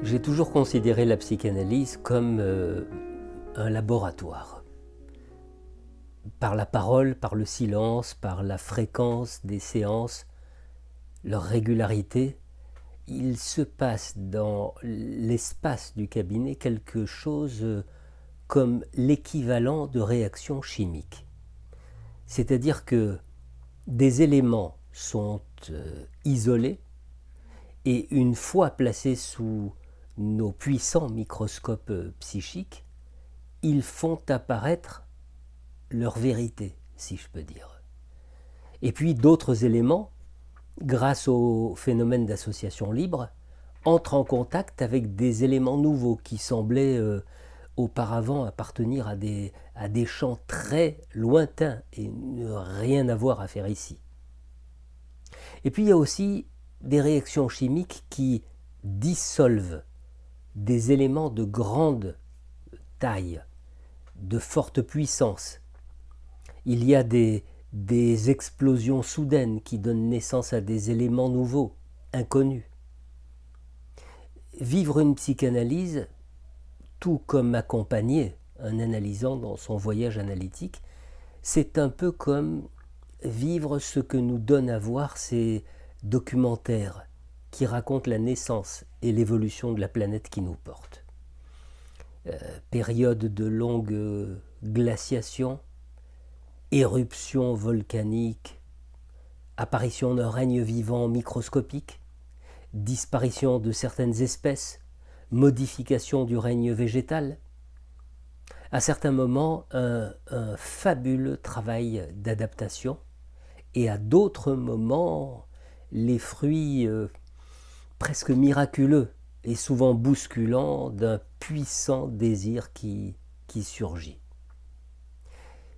J'ai toujours considéré la psychanalyse comme un laboratoire. Par la parole, par le silence, par la fréquence des séances, leur régularité, il se passe dans l'espace du cabinet quelque chose comme l'équivalent de réactions chimiques. C'est-à-dire que des éléments sont isolés et une fois placés sous nos puissants microscopes psychiques, ils font apparaître leur vérité, si je peux dire. Et puis d'autres éléments, grâce au phénomène d'association libre, entrent en contact avec des éléments nouveaux qui semblaient auparavant appartenir à des champs très lointains et ne rien avoir à faire ici. Et puis il y a aussi des réactions chimiques qui dissolvent des éléments de grande taille, de forte puissance. Il y a des explosions soudaines qui donnent naissance à des éléments nouveaux, inconnus. Vivre une psychanalyse, tout comme accompagner un analysant dans son voyage analytique, c'est un peu comme vivre ce que nous donnent à voir ces documentaires qui racontent la naissance et l'évolution de la planète qui nous porte. Période de longue glaciation, éruption volcanique, apparition d'un règne vivant microscopique, disparition de certaines espèces, modification du règne végétal. À certains moments, un fabuleux travail d'adaptation, et à d'autres moments, les fruits presque miraculeux et souvent bousculants d'un puissant désir qui surgit.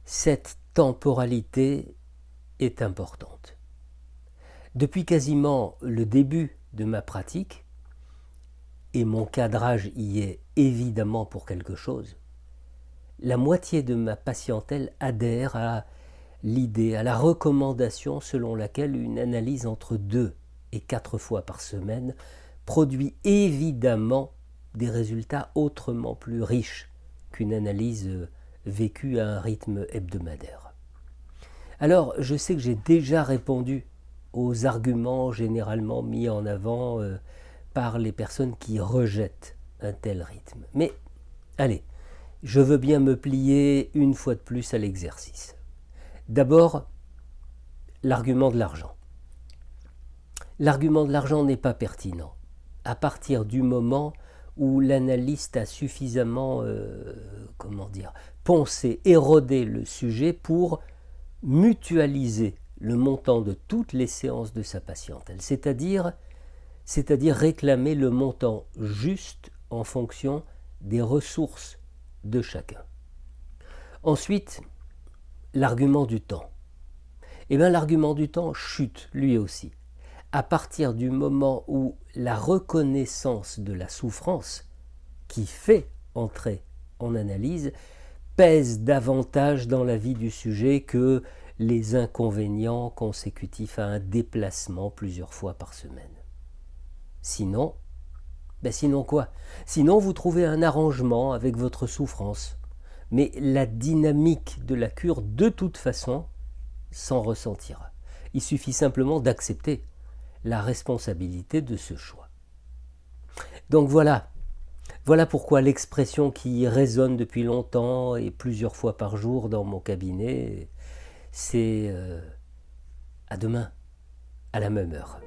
Cette temporalité est importante. Depuis quasiment le début de ma pratique, et mon cadrage y est évidemment pour quelque chose, la moitié de ma patientèle adhère à l'idée, à la recommandation selon laquelle une analyse entre 2 et 4 fois par semaine produit évidemment des résultats autrement plus riches qu'une analyse vécue à un rythme hebdomadaire. Alors, je sais que j'ai déjà répondu aux arguments généralement mis en avant par les personnes qui rejettent un tel rythme. Mais, allez, je veux bien me plier une fois de plus à l'exercice. D'abord, l'argument de l'argent. L'argument de l'argent n'est pas pertinent à partir du moment où l'analyste a suffisamment poncé, érodé le sujet pour mutualiser le montant de toutes les séances de sa patientèle, c'est-à-dire réclamer le montant juste en fonction des ressources de chacun. Ensuite, l'argument du temps. Eh bien, l'argument du temps chute lui aussi, à partir du moment où la reconnaissance de la souffrance qui fait entrer en analyse pèse davantage dans la vie du sujet que les inconvénients consécutifs à un déplacement plusieurs fois par semaine. Sinon, sinon quoi ? Sinon vous trouvez un arrangement avec votre souffrance, mais la dynamique de la cure de toute façon s'en ressentira. Il suffit simplement d'accepter la responsabilité de ce choix. Donc voilà pourquoi l'expression qui résonne depuis longtemps et plusieurs fois par jour dans mon cabinet, c'est à demain, à la même heure.